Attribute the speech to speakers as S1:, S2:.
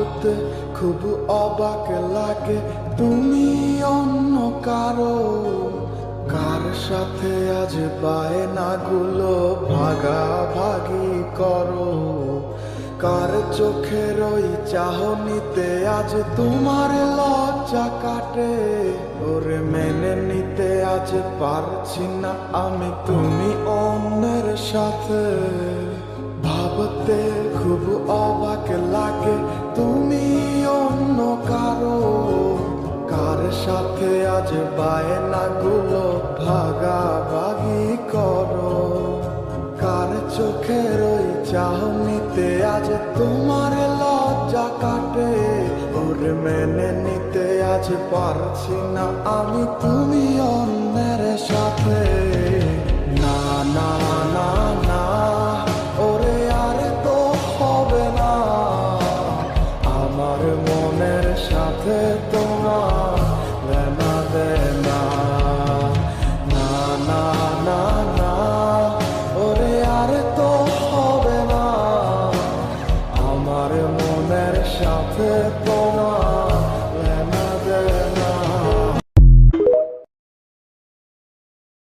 S1: ভাবতে খুব অবাক লাগে তুমি অন্য কারো, কার সাথে আজ বায়নাগুলো ভাগাভাগি করো। কার চোখের ওই চাহনিতে আজ তোমার লজ্জা কাটে। ওরে মেনে নিতে আজ পারছি না আমি তুমি অন্যের সাথে। ভাবতে খুব অবাক লাগে তুমি অন্য কারো, কার সাথে আজ বায়নাগুলো ভাগাভাগি করো। কার চোখের ওই চাহনিতে আজ তোমার লজ্জা কাটে। ওরে মেনে নিতে আজ পারছি না আমি তুমি অন্যের সাথে।